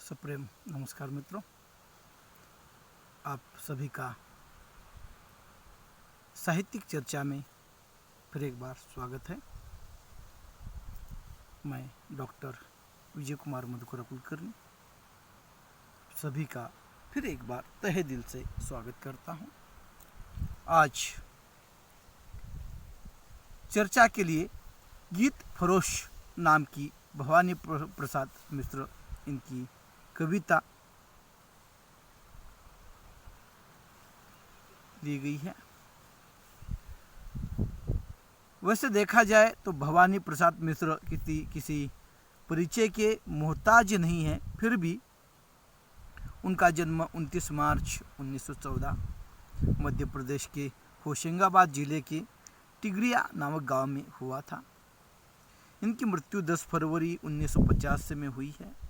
सप्रेम नमस्कार मित्रों, आप सभी का साहित्यिक चर्चा में फिर एक बार स्वागत है। मैं डॉक्टर विजय कुमार मधुकर कुलकर्णी सभी का फिर एक बार तहे दिल से स्वागत करता हूं। आज चर्चा के लिए गीत फरोश नाम की भवानी प्रसाद मिश्र इनकी कविता दी गई है। वैसे देखा जाए तो भवानी प्रसाद मिश्र किसी परिचय के मोहताज नहीं है, फिर भी उनका जन्म 29 मार्च 1914 मध्य प्रदेश के होशंगाबाद जिले के टिगरिया नामक गांव में हुआ था। इनकी मृत्यु 10 फरवरी 1950 में हुई है।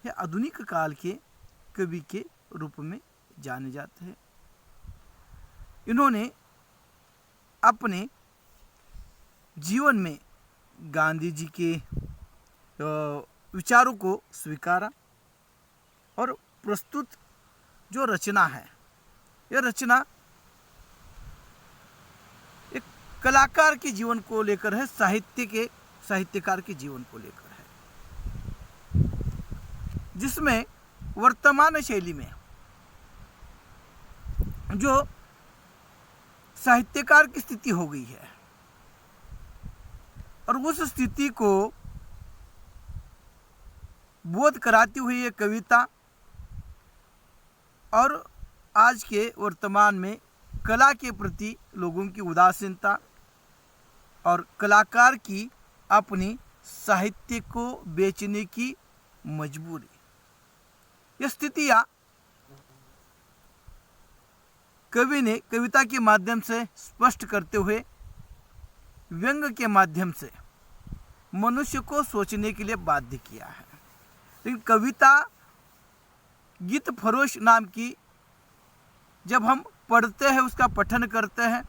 यह आधुनिक काल के कवि के रूप में जाने जाते हैं। इन्होंने अपने जीवन में गांधी जी के विचारों को स्वीकारा और प्रस्तुत जो रचना है, यह रचना एक कलाकार के जीवन को लेकर है, साहित्यकार के जीवन को लेकर है, जिसमें वर्तमान शैली में जो साहित्यकार की स्थिति हो गई है और उस स्थिति को बोध कराती हुई ये कविता और आज के वर्तमान में कला के प्रति लोगों की उदासीनता और कलाकार की अपनी साहित्य को बेचने की मजबूरी, यह स्थितियां कवि ने कविता के माध्यम से स्पष्ट करते हुए व्यंग के माध्यम से मनुष्य को सोचने के लिए बाध्य किया है। लेकिन कविता गीत फरोश नाम की जब हम पढ़ते हैं, उसका पठन करते हैं,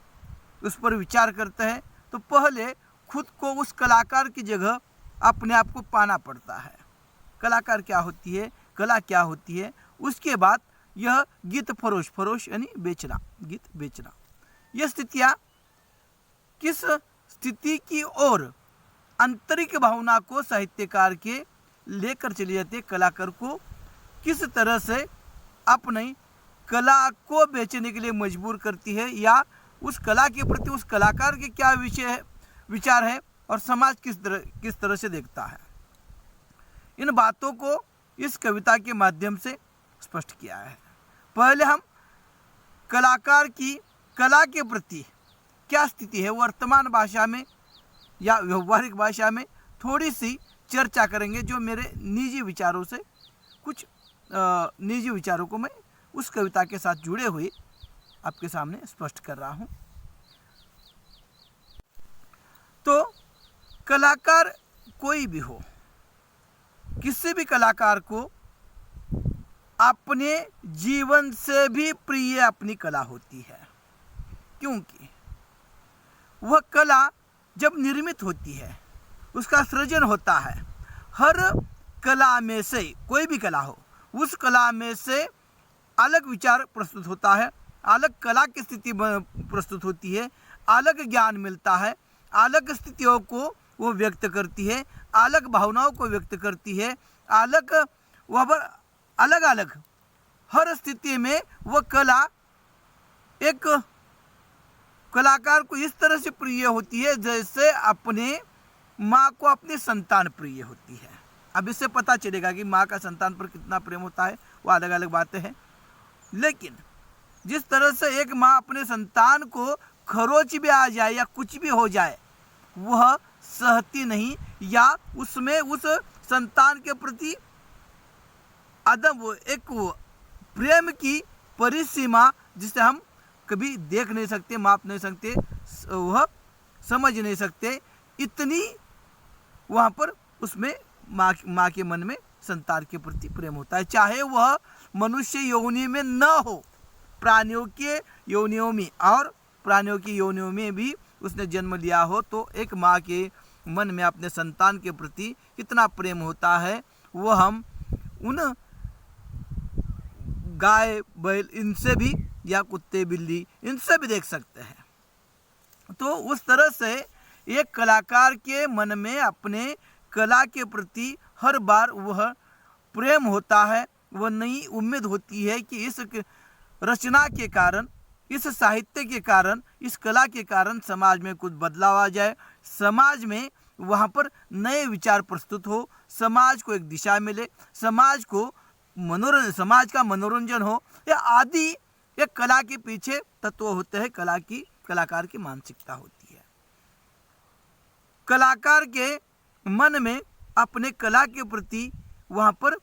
उस पर विचार करते हैं, तो पहले खुद को उस कलाकार की जगह अपने आप को पाना पड़ता है। कलाकार क्या होती है, कला क्या होती है, उसके बाद यह गीत फरोश यानी बेचना, गीत बेचना, यह स्थितियाँ किस स्थिति की ओर आंतरिक भावना को साहित्यकार के लेकर चली जाती है, कलाकार को किस तरह से अपनी कला को बेचने के लिए मजबूर करती है, या उस कला के प्रति उस कलाकार के क्या विचार है और समाज किस तरह से देखता है। इन बातों को इस कविता के माध्यम से स्पष्ट किया है। पहले हम कलाकार की कला के प्रति क्या स्थिति है वर्तमान भाषा में या व्यवहारिक भाषा में थोड़ी सी चर्चा करेंगे, जो मेरे निजी विचारों से कुछ निजी विचारों को मैं उस कविता के साथ जुड़े हुए आपके सामने स्पष्ट कर रहा हूँ। तो कलाकार कोई भी हो, किसी भी कलाकार को अपने जीवन से भी प्रिय अपनी कला होती है, क्योंकि वह कला जब निर्मित होती है, उसका सृजन होता है, हर कला में से कोई भी कला हो, उस कला में से अलग विचार प्रस्तुत होता है, अलग कला की स्थिति प्रस्तुत होती है, अलग ज्ञान मिलता है, अलग स्थितियों को वो व्यक्त करती है, अलग भावनाओं को व्यक्त करती है, अलग अलग हर स्थिति में वह कला एक कलाकार को इस तरह से प्रिय होती है जैसे अपने माँ को अपनी संतान प्रिय होती है। अब इससे पता चलेगा कि माँ का संतान पर कितना प्रेम होता है, वो अलग अलग बातें हैं, लेकिन जिस तरह से एक माँ अपने संतान को खरोच भी आ जाए या कुछ भी हो जाए वह सहती नहीं, या उसमें उस संतान के प्रति एक प्रेम की परिसीमा जिसे हम कभी देख नहीं सकते, माप नहीं सकते, वह समझ नहीं सकते, इतनी वहाँ पर उसमें माँ के मन में संतान के प्रति प्रेम होता है, चाहे वह मनुष्य योनि में न हो, प्राणियों के योनियों में और प्राणियों की योनियों में भी उसने जन्म लिया हो, तो एक माँ के मन में अपने संतान के प्रति कितना प्रेम होता है, वह हम उन गाय बैल इनसे भी, या कुत्ते बिल्ली इनसे भी देख सकते हैं। तो उस तरह से एक कलाकार के मन में अपने कला के प्रति हर बार वह प्रेम होता है, वह नई उम्मीद होती है कि इस रचना के कारण, इस साहित्य के कारण, इस कला के कारण समाज में कुछ बदलाव आ जाए, समाज में वहाँ पर नए विचार प्रस्तुत हो, समाज को एक दिशा मिले, समाज का मनोरंजन हो, या आदि एक कला के पीछे तत्व होते हैं। कलाकार की मानसिकता होती है। कलाकार के मन में अपने कला के प्रति वहाँ पर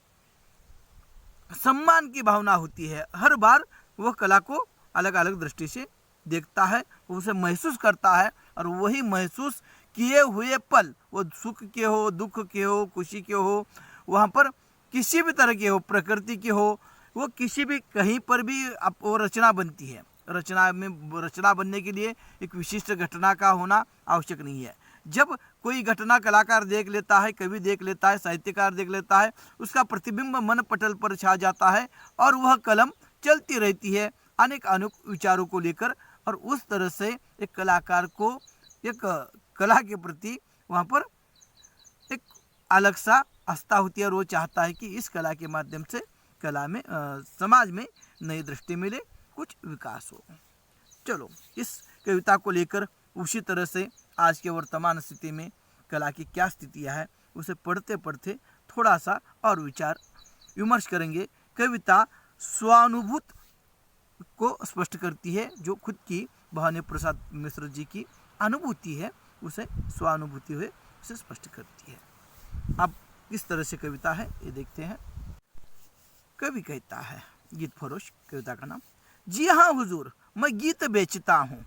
सम्मान की भावना होती है। हर बार वह कला को अलग अलग दृष्टि से देखता है, उसे महसूस करता है, और वही महसूस किए हुए पल, वो सुख के हो, दुख के हो, खुशी के हो, वहाँ पर किसी भी तरह के हो, प्रकृति के हो, वो किसी भी कहीं पर भी वो रचना बनती है। रचना बनने के लिए एक विशिष्ट घटना का होना आवश्यक नहीं है। जब कोई घटना कलाकार देख लेता है, कवि देख लेता है, साहित्यकार देख लेता है, उसका प्रतिबिंब मन पटल पर छा जाता है, और वह कलम चलती रहती है अनेक विचारों को लेकर। और उस तरह से एक कलाकार को एक कला के प्रति वहाँ पर एक अलग सा आस्था होती है, और वो चाहता है कि इस कला के माध्यम से कला में समाज में नई दृष्टि मिले, कुछ विकास हो। चलो, इस कविता को लेकर उसी तरह से आज के वर्तमान स्थिति में कला की क्या स्थितियाँ है, उसे पढ़ते पढ़ते थोड़ा सा और विचार विमर्श करेंगे। कविता स्वानुभूत को स्पष्ट करती है, जो खुद की भवानी प्रसाद मिश्र जी की अनुभूति है, उसे स्वानुभूति हुए उसे स्पष्ट करती है। अब किस तरह से कविता है ये देखते हैं। कवि कहता है, गीत फरोश कविता का नाम। जी हाँ हुजूर, मैं गीत बेचता हूँ,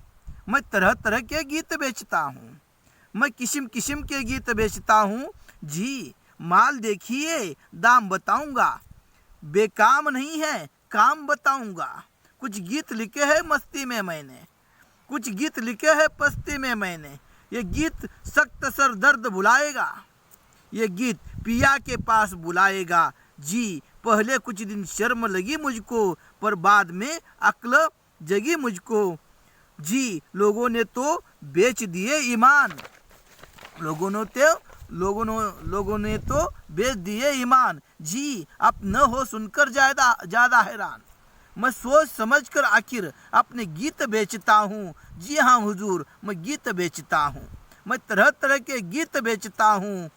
मैं तरह तरह के गीत बेचता हूँ, मैं किस्म किस्म के गीत बेचता हूँ जी। माल देखिए, दाम बताऊंगा, बेकाम नहीं है, काम बताऊंगा। कुछ गीत लिखे हैं मस्ती में मैंने, कुछ गीत लिखे हैं पस्ती में मैंने। ये गीत सख्त सर दर्द भुलाएगा, ये गीत पिया के पास बुलाएगा जी। पहले कुछ दिन शर्म लगी मुझको, पर बाद में अक्ल जगी मुझको जी। लोगों ने तो बेच दिए ईमान, लोगों ने तो बेच दिए ईमान जी। अब न हो सुनकर ज्यादा हैरान, मैं सोच समझ कर आखिर अपने गीत बेचता हूँ। जी हाँ हुजूर, मैं गीत बेचता हूँ, मैं तरह तरह के गीत बेचता हूँ,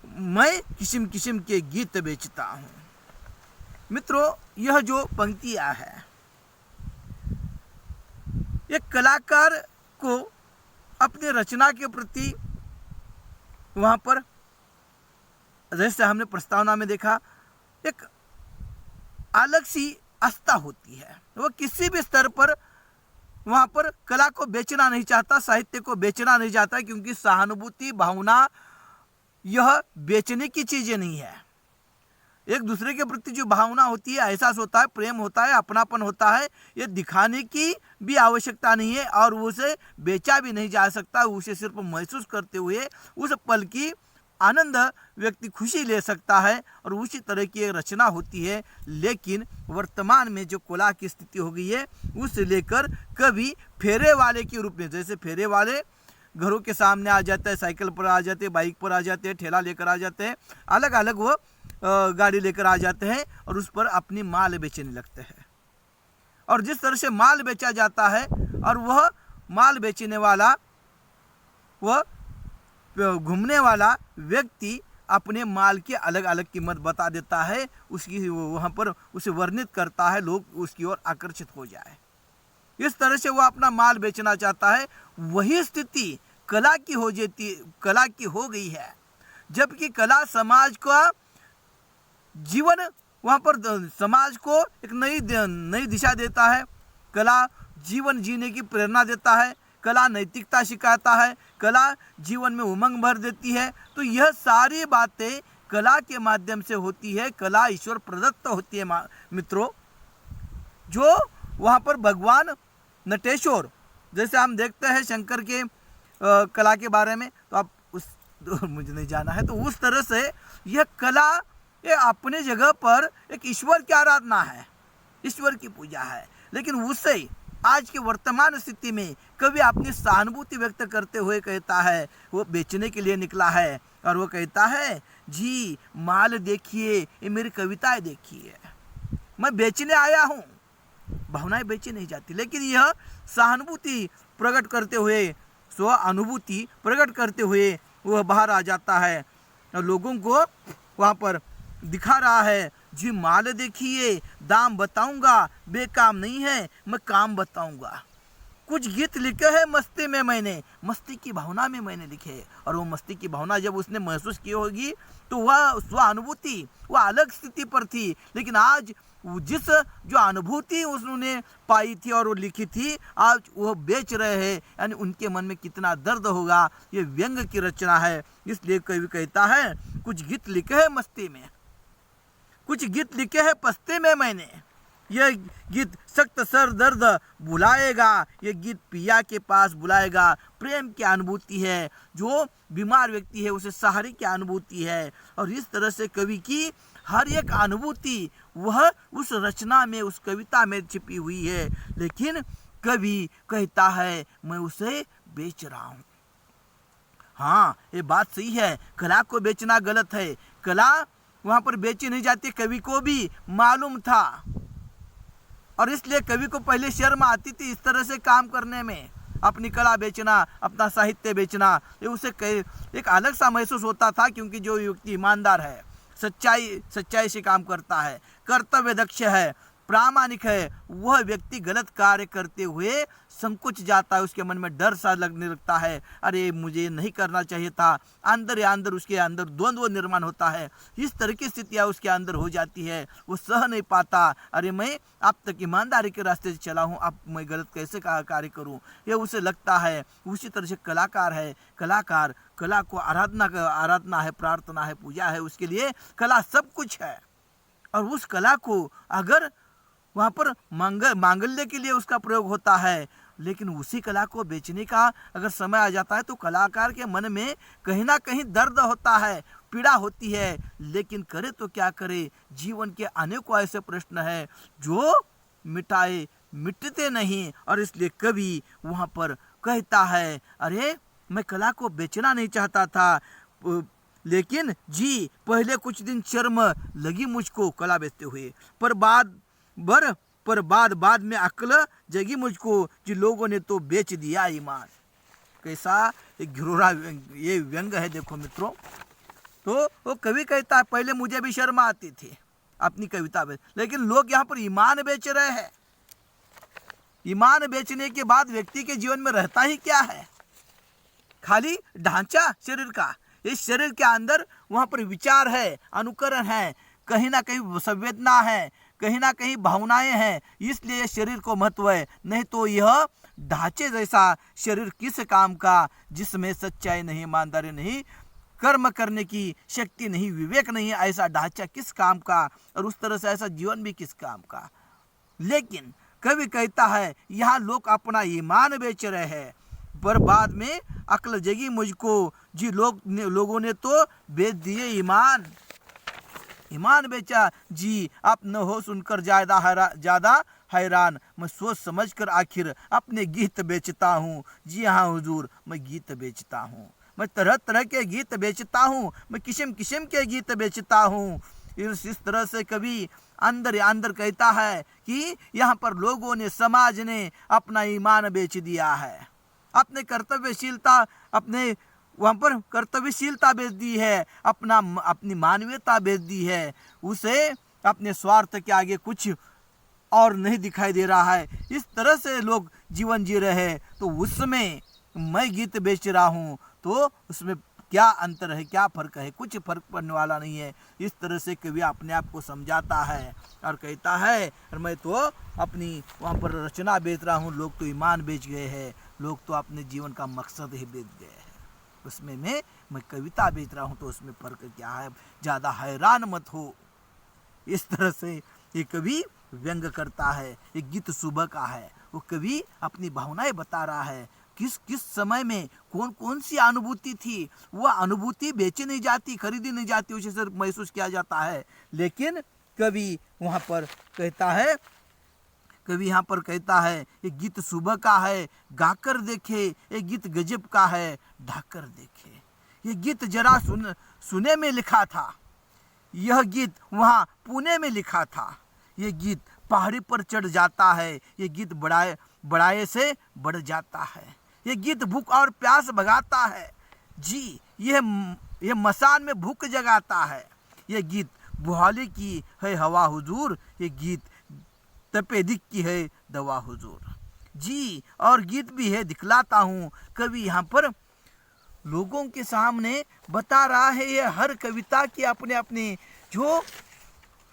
मैं किस्म किस्म के गीत बेचता हूँ। मित्रों, यह जो पंक्तियाँ है, एक कलाकार को अपने रचना के प्रति वहाँ पर, जैसे हमने प्रस्तावना में देखा, एक अलग सी आस्था होती है। वो किसी भी स्तर पर वहाँ पर कला को बेचना नहीं चाहता, साहित्य को बेचना नहीं चाहता, क्योंकि सहानुभूति भावना यह बेचने की चीज़ें नहीं है। एक दूसरे के प्रति जो भावना होती है, एहसास होता है, प्रेम होता है, अपनापन होता है, ये दिखाने की भी आवश्यकता नहीं है, और उसे बेचा भी नहीं जा सकता। उसे सिर्फ महसूस करते हुए उस पल की आनंद व्यक्ति खुशी ले सकता है, और उसी तरह की एक रचना होती है। लेकिन वर्तमान में जो कला की स्थिति हो गई है, उसे लेकर कभी फेरे वाले के रूप में, जैसे फेरे वाले घरों के सामने आ जाते हैं, साइकिल पर आ जाते हैं, बाइक पर आ जाते हैं, ठेला लेकर आ जाते हैं, अलग अलग वो गाड़ी लेकर आ जाते हैं, और उस पर अपनी माल बेचने लगते हैं। और जिस तरह से माल बेचा जाता है, और वह माल बेचने वाला, वह घूमने वाला व्यक्ति अपने माल की अलग अलग कीमत बता देता है, उसकी वहाँ पर उसे वर्णित करता है, लोग उसकी ओर आकर्षित हो जाए। इस तरह से वह अपना माल बेचना चाहता है। वही स्थिति कला की हो गई है, जबकि कला समाज का जीवन, वहाँ पर समाज को एक नई दिशा देता है। कला जीवन जीने की प्रेरणा देता है, कला नैतिकता सिखाता है, कला जीवन में उमंग भर देती है। तो यह सारी बातें कला के माध्यम से होती है। कला ईश्वर प्रदत्त होती है मित्रों। जो वहाँ पर भगवान नटेश्वर, जैसे हम देखते हैं शंकर के कला के बारे में, तो आप मुझे नहीं जाना है, तो उस तरह से यह कला ये अपने जगह पर एक ईश्वर की आराधना है। ईश्वर की पूजा है। लेकिन उसे आज के वर्तमान स्थिति में कवि अपनी सहानुभूति व्यक्त करते हुए कहता है, वो बेचने के लिए निकला है और वो कहता है, जी माल देखिए, ये मेरी कविताएं देखिए, मैं बेचने आया हूँ। भावनाएं बेची नहीं जाती, लेकिन यह सहानुभूति प्रकट करते हुए, स्व अनुभूति प्रकट करते हुए वह बाहर आ जाता है और लोगों को वहाँ पर दिखा रहा है, जी माल देखिए, दाम बताऊंगा, बेकाम नहीं है, मैं काम बताऊंगा। कुछ गीत लिखे हैं मस्ती में, मैंने मस्ती की भावना में मैंने लिखे, और वो मस्ती की भावना जब उसने महसूस की होगी तो वह स्व अनुभूति वह अलग स्थिति पर थी। लेकिन आज जिस जो अनुभूति उसने पाई थी और वो लिखी थी, आज वो बेच रहे हैं, यानी उनके मन में कितना दर्द होगा। ये व्यंग की रचना है, इसलिए कवि कहता है, कुछ गीत लिखे हैं मस्ती में, कुछ गीत लिखे हैं पस्ती में मैंने, यह गीत सख्त सर दर्द बुलाएगा, यह गीत पिया के पास बुलाएगा। प्रेम की अनुभूति है, जो बीमार व्यक्ति है उसे सहारे की अनुभूति है। और इस तरह से कवि की हर एक अनुभूति वह उस रचना में, उस कविता में छिपी हुई है। लेकिन कवि कहता है, मैं उसे बेच रहा हूँ। हाँ, ये बात सही है, कला को बेचना गलत है। कला वहाँ पर बेची नहीं जाती, कवि को भी मालूम था, और इसलिए कवि को पहले शर्म आती थी इस तरह से काम करने में। अपनी कला बेचना, अपना साहित्य बेचना, ये उसे एक अलग सा महसूस होता था, क्योंकि जो व्यक्ति ईमानदार है, सच्चाई से काम करता है, कर्तव्य दक्ष है, प्रामाणिक है, वह व्यक्ति गलत कार्य करते हुए संकुच जाता है, उसके मन में डर सा लगने लगता है, अरे मुझे नहीं करना चाहिए था। अंदर या अंदर उसके अंदर द्वंद्व निर्माण होता है, इस तरह की स्थितियाँ उसके अंदर हो जाती है। वो सह नहीं पाता, अरे मैं अब तक ईमानदारी के रास्ते से चला हूँ, अब मैं गलत कैसे कार्य करूँ, ये उसे लगता है। उसी तरह से कलाकार है, कलाकार कला को आराधना है, प्रार्थना है, पूजा है, उसके लिए कला सब कुछ है। और उस कला को अगर वहाँ पर मांगल्य के लिए उसका प्रयोग होता है, लेकिन उसी कला को बेचने का अगर समय आ जाता है तो कलाकार के मन में कहीं ना कहीं दर्द होता है, पीड़ा होती है। लेकिन करे तो क्या करे, जीवन के अनेकों ऐसे प्रश्न हैं जो मिटते नहीं। और इसलिए कवि वहाँ पर कहता है, अरे मैं कला को बेचना नहीं चाहता था, लेकिन जी पहले कुछ दिन शर्म लगी मुझको कला बेचते हुए, पर बाद में अक्ल जगी मुझको, जी लोगों ने तो बेच दिया ईमान। कैसा एक घिरोरा ये व्यंग है, देखो मित्रों। तो वो कवि कहता है, पहले मुझे भी शर्म आती थी अपनी कविता में, लेकिन लोग यहाँ पर ईमान बेच रहे हैं। ईमान बेचने के बाद व्यक्ति के जीवन में रहता ही क्या है, खाली ढांचा शरीर का। इस शरीर के अंदर वहाँ पर विचार है, अनुकरण है, कहीं ना कहीं संवेदना है, कहीं ना कहीं भावनाएं हैं, इसलिए शरीर को महत्व है। नहीं तो यह ढांचे जैसा शरीर किस काम का, जिसमें सच्चाई नहीं, ईमानदारी नहीं, कर्म करने की शक्ति नहीं, विवेक नहीं, ऐसा ढांचा किस काम का, और उस तरह से ऐसा जीवन भी किस काम का। लेकिन कवि कहता है, यहाँ लोग अपना ईमान बेच रहे हैं, पर बाद में अक्ल जगी मुझको, जी लोगों ने तो बेच दिए ईमान बेचा, जी आप न हो सुनकर ज्यादा हैरान, मैं सोच समझकर आखिर अपने गीत बेचता हूँ। जी हाँ हुजूर, मैं गीत बेचता हूँ, मैं तरह तरह के गीत बेचता हूँ, मैं किस्म किस्म के गीत बेचता हूँ। इस तरह से कभी अंदर कहता है कि यहाँ पर लोगों ने, समाज ने अपना ईमान बेच दिया है, अपने कर्तव्यशीलता बेच दी है, अपनी मानवीयता बेच दी है, उसे अपने स्वार्थ के आगे कुछ और नहीं दिखाई दे रहा है। इस तरह से लोग जीवन जी रहे हैं, तो उसमें मैं गीत बेच रहा हूँ, तो उसमें क्या अंतर है, क्या फर्क है, कुछ फर्क पड़ने वाला नहीं है। इस तरह से कवि अपने आप को समझाता है और कहता है, मैं तो अपनी वहाँ पर रचना बेच रहा हूँ, लोग तो ईमान बेच गए हैं, लोग तो अपने जीवन का मकसद ही बेच गए हैं, उसमें मैं कविता बेच रहा हूँ, तो उसमें फर्क क्या है, ज़्यादा हैरान मत हो। इस तरह से ये कवि व्यंग करता है। ये गीत सुबह का है, वो कवि अपनी भावनाएं बता रहा है, किस समय में कौन सी अनुभूति थी। वह अनुभूति बेची नहीं जाती, खरीदी नहीं जाती, उसे सिर्फ महसूस किया जाता है। लेकिन कवि वहाँ पर कहता है कवि यहाँ पर कहता है ये गीत सुबह का है, गाकर देखे, ये गीत गजब का है, ढाकर देखे। ये गीत जरा सुने में लिखा था, यह गीत वहाँ पुणे में लिखा था। ये गीत पहाड़ी पर चढ़ जाता है, ये गीत बढ़ाए से बढ़ जाता है। ये गीत भूख और प्यास भगाता है, जी ये मसान में भूख जगाता है। ये गीत बुहाली की है हवा हुजूर, ये गीत तपेदिक की है दवा हुजूर। जी और गीत भी है दिखलाता हूँ। कवि यहाँ पर लोगों के सामने बता रहा है, ये हर कविता की अपने अपने जो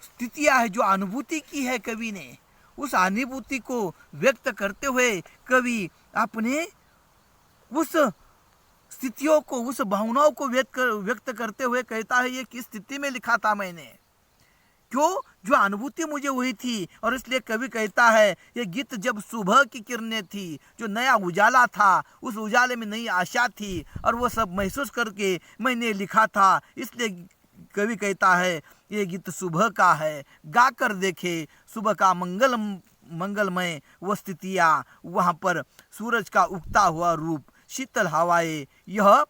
स्थितियाँ है, जो अनुभूति की है कवि ने, उस अनुभूति को व्यक्त करते हुए कवि अपने उस स्थितियों को, उस भावनाओं को व्यक्त करते हुए कहता है ये किस स्थिति में लिखा था मैंने, क्यों, जो अनुभूति मुझे हुई थी। और इसलिए कवि कहता है ये गीत जब सुबह की किरणें थी, जो नया उजाला था, उस उजाले में नई आशा थी और वो सब महसूस करके मैंने लिखा था। इसलिए कवि कहता है ये गीत सुबह का है, गाकर देखे सुबह का मंगलमय वो स्थितियाँ, वहाँ पर सूरज का उगता हुआ रूप, शीतल हवाएं, यह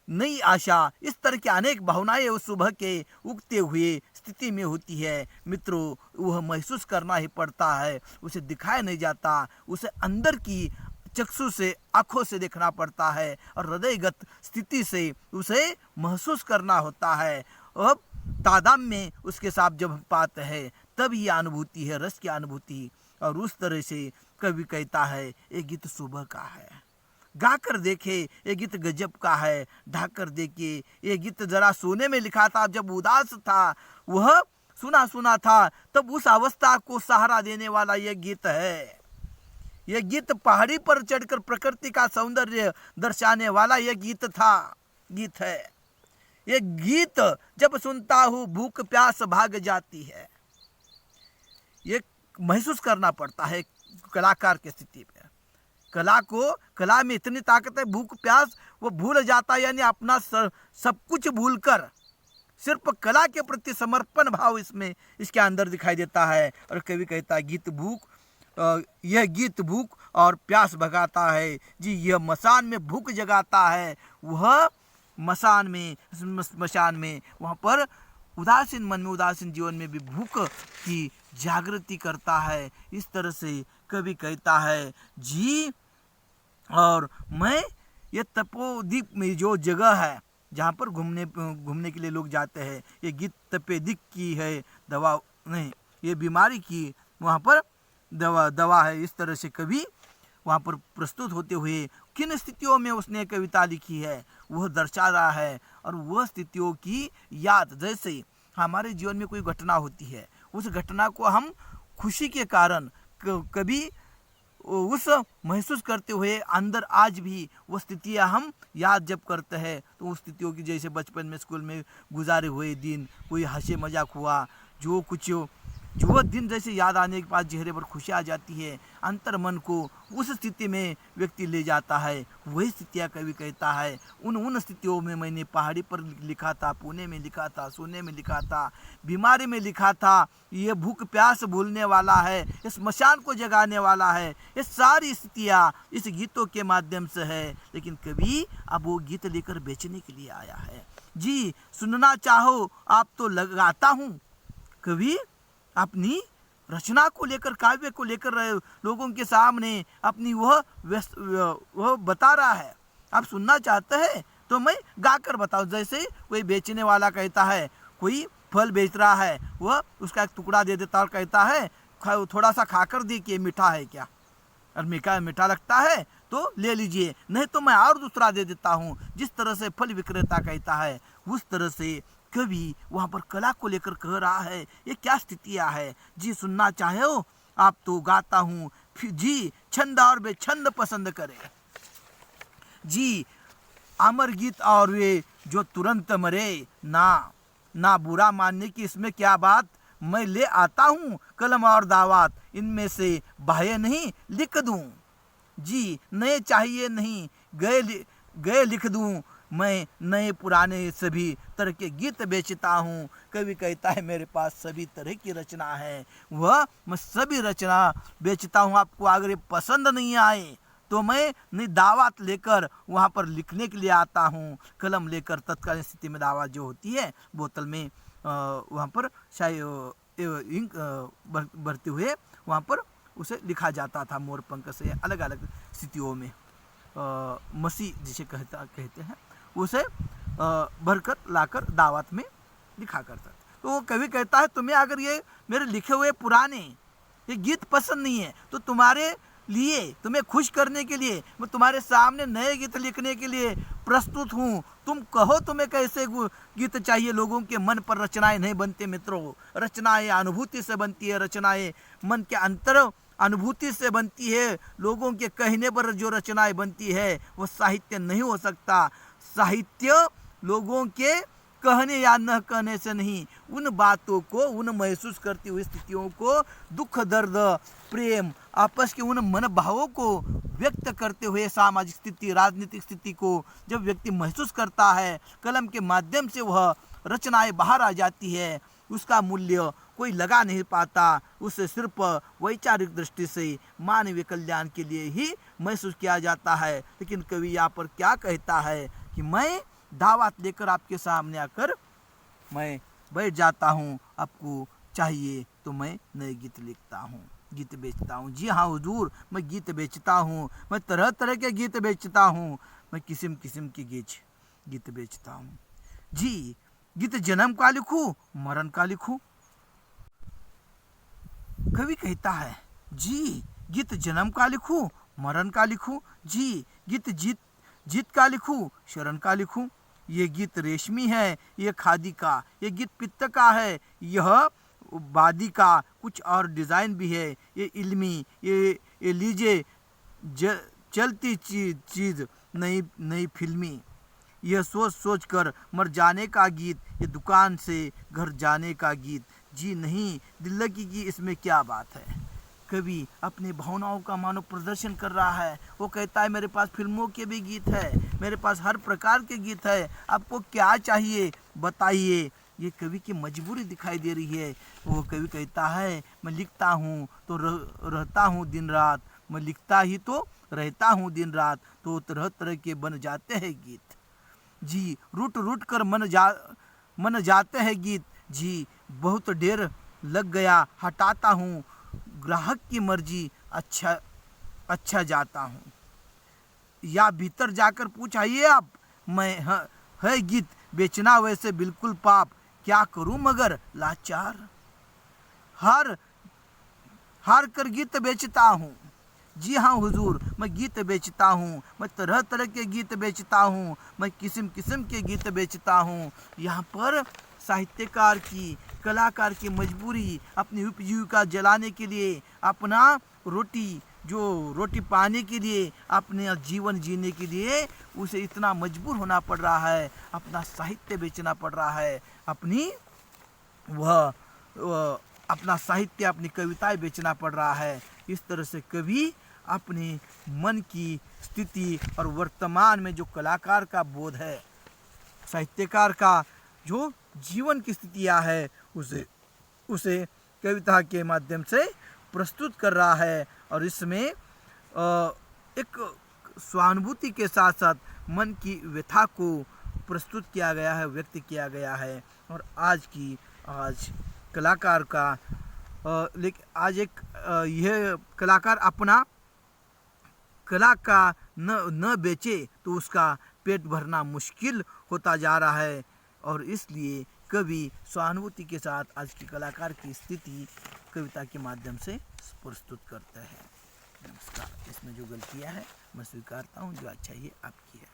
नई आशा, इस तरह की अनेक भावनाएं उस सुबह के उगते हुए स्थिति में होती है। मित्रों, वह महसूस करना ही पड़ता है, उसे दिखाया नहीं जाता, उसे अंदर की चक्षु से, आंखों से देखना पड़ता है और हृदयगत स्थिति से उसे महसूस करना होता है। अब तादाम में उसके साथ जब पाते हैं तब ये अनुभूति है, रस की अनुभूति। और उस तरह से कवि कहता है ये गीत सुबह का है, गाकर देखे ये गीत गजब का है, ढाकर देखे ये गीत जरा सोने में लिखा था। जब उदास था वह सुना था, तब उस अवस्था को सहारा देने वाला यह गीत है। यह गीत पहाड़ी पर चढ़कर प्रकृति का सौंदर्य दर्शाने वाला यह गीत है। यह गीत जब सुनता हूँ भूख प्यास भाग जाती है। ये महसूस करना पड़ता है कलाकार की स्थिति में। कला में इतनी ताकत है, भूख प्यास वो भूल जाता है, यानी अपना सब कुछ भूलकर सिर्फ कला के प्रति समर्पण भाव इसके अंदर दिखाई देता है। और कवि कहता है यह गीत भूख और प्यास भगाता है, जी यह मसान में भूख जगाता है। वह मसान में, स्मशान में, वहाँ पर उदासीन मन में, उदासीन जीवन में भी भूख की जागृति करता है। इस तरह से कवि कहता है जी। और मैं ये तपोदीप में जो जगह है जहाँ पर घूमने के लिए लोग जाते हैं, ये गीत तपेदिक की है दवा नहीं, ये बीमारी की वहाँ पर दवा है। इस तरह से कवि वहाँ पर प्रस्तुत होते हुए किन स्थितियों में उसने कविता लिखी है वह दर्शा रहा है। और वह स्थितियों की याद, जैसे हमारे जीवन में कोई घटना होती है, उस घटना को हम खुशी के कारण कभी उस महसूस करते हुए अंदर आज भी वो स्थितियाँ हम याद जब करते हैं, तो उस स्थितियों की, जैसे बचपन में स्कूल में गुजारे हुए दिन, कोई हंसी मजाक हुआ, जो वह दिन जैसे याद आने के बाद चेहरे पर खुशी आ जाती है, अंतर मन को उस स्थिति में व्यक्ति ले जाता है। वही स्थितियाँ कवि कहता है उन स्थितियों में मैंने पहाड़ी पर लिखा था, पुणे में लिखा था, सोने में लिखा था, बीमारी में लिखा था। ये भूख प्यास भूलने वाला है, इस मशान को जगाने वाला है। ये सारी स्थितियाँ इस गीतों के माध्यम से है। लेकिन कवि अब वो गीत लेकर बेचने के लिए आया है। जी सुनना चाहो आप तो लगाता हूँ। कवि अपनी रचना को लेकर, काव्य को लेकर लोगों के सामने अपनी वह बता रहा है। आप सुनना चाहते हैं तो मैं गाकर बताऊं। जैसे कोई बेचने वाला कहता है, कोई फल बेच रहा है, वह उसका एक टुकड़ा दे देता और कहता है थोड़ा सा खाकर देखिए मीठा है क्या, और मीठा लगता है तो ले लीजिए, नहीं तो मैं और दूसरा दे देता हूँ। जिस तरह से फल विक्रेता कहता है, उस तरह से कवि वहाँ पर कला को लेकर कह रहा है ये क्या स्थितियाँ है। जी सुनना चाहे हो आप तो गाता हूँ, जी छंद और बेछंद पसंद करे। जी अमर गीत और वे जो तुरंत मरे, ना बुरा मानने की इसमें क्या बात, मैं ले आता हूँ कलम और दावात, इनमें से बाह्य नहीं लिख दूँ। जी नए चाहिए नहीं, गए लिख दूँ, मैं नए पुराने सभी तरह के गीत बेचता हूँ। कवि कहता है मेरे पास सभी तरह की रचना है, वह मैं सभी रचना बेचता हूँ। आपको अगर ये पसंद नहीं आए तो मैं नहीं दावत लेकर वहाँ पर लिखने के लिए आता हूँ। कलम लेकर तत्कालीन स्थिति में दावत जो होती है बोतल में वहाँ पर शायद इंक भरते हुए वहाँ पर उसे लिखा जाता था मोर पंख से, अलग अलग स्थितियों में मसी जिसे कहते हैं उसे भरकर लाकर दावत में लिखा करता था। तो वो कवि कहता है तुम्हें अगर ये मेरे लिखे हुए पुराने ये गीत पसंद नहीं है तो तुम्हारे लिए, तुम्हें खुश करने के लिए मैं तुम्हारे सामने नए गीत लिखने के लिए प्रस्तुत हूँ। तुम कहो तुम्हें कैसे गीत चाहिए। लोगों के मन पर रचनाएं नहीं बनती मित्रों, रचनाएं अनुभूति से बनती है, रचनाएं मन के अंतर अनुभूति से बनती है। लोगों के कहने पर जो रचनाएं बनती है वो साहित्य नहीं हो सकता। साहित्य लोगों के कहने या न कहने से नहीं, उन बातों को, उन महसूस करती हुई स्थितियों को, दुख दर्द प्रेम आपस के उन मन भावों को व्यक्त करते हुए सामाजिक स्थिति राजनीतिक स्थिति को जब व्यक्ति महसूस करता है, कलम के माध्यम से वह रचनाएं बाहर आ जाती है। उसका मूल्य कोई लगा नहीं पाता, उसे सिर्फ वैचारिक दृष्टि से मानवीय कल्याण के लिए ही महसूस किया जाता है। लेकिन कवि यहाँ पर क्या कहता है कि मैं दावत लेकर आपके सामने आकर मैं बैठ जाता हूँ, आपको चाहिए तो मैं नए गीत लिखता हूँ, गीत बेचता हूँ। जी हाँ हुजूर, मैं गीत बेचता हूँ, मैं तरह तरह के गीत बेचता हूँ, मैं किस्म किस्म के गीत बेचता हूँ। जी, गीत जन्म का लिखूं मरण का लिखूं। कवि कहता है जी गीत जन्म का लिखूं मरण का लिखूं, जी गीत जीत का लिखूं शरण का लिखूं। ये गीत रेशमी है, ये खादी का, ये गीत पित्त का है, यह बादी का, कुछ और डिज़ाइन भी है, ये इल्मी, ये लीजिए चलती चीज़ नई फिल्मी। यह सोच कर मर जाने का गीत, ये दुकान से घर जाने का गीत। जी नहीं दिल लगी कि इसमें क्या बात है। कवि अपनी भावनाओं का मानो प्रदर्शन कर रहा है। वो कहता है मेरे पास फिल्मों के भी गीत है, मेरे पास हर प्रकार के गीत है, आपको क्या चाहिए बताइए। ये कवि की मजबूरी दिखाई दे रही है। वो कवि कहता है मैं लिखता हूँ तो रहता हूँ दिन रात, मैं लिखता ही तो रहता हूँ दिन रात, तो तरह तरह के बन जाते हैं गीत। जी रूट कर मन जाते हैं गीत। जी बहुत देर लग गया हटाता हूँ, ग्राहक की मर्जी अच्छा जाता हूँ। या भीतर जाकर पूछाइए आप, मैं है गीत बेचना वैसे बिल्कुल पाप, क्या करूं मगर लाचार। हार कर गीत बेचता हूँ। जी हाँ हुजूर, मैं गीत बेचता हूँ, मैं तरह तरह के गीत बेचता हूँ, मैं किस्म किस्म के गीत बेचता हूँ। यहाँ पर साहित्यकार की, कलाकार की मजबूरी अपनी उपजीविका जलाने के लिए, अपना रोटी पाने के लिए, अपने जीवन जीने के लिए उसे इतना मजबूर होना पड़ रहा है, अपना साहित्य बेचना पड़ रहा है, अपना साहित्य, अपनी कविताएं बेचना पड़ रहा है। इस तरह से कवि अपने मन की स्थिति और वर्तमान में जो कलाकार का बोध है, साहित्यकार का जो जीवन की स्थितियाँ है, उसे कविता के माध्यम से प्रस्तुत कर रहा है। और इसमें एक स्वानुभूति के साथ साथ मन की व्यथा को प्रस्तुत किया गया है, व्यक्त किया गया है। और आज कलाकार का आज एक यह कलाकार अपना कला का न बेचे तो उसका पेट भरना मुश्किल होता जा रहा है। और इसलिए कवि सहानुभूति के साथ आज की कलाकार की स्थिति कविता के माध्यम से प्रस्तुत करते हैं। नमस्कार। इसमें जो गलतियाँ हैं मैं स्वीकारता हूँ, जो अच्छा है आपकी है।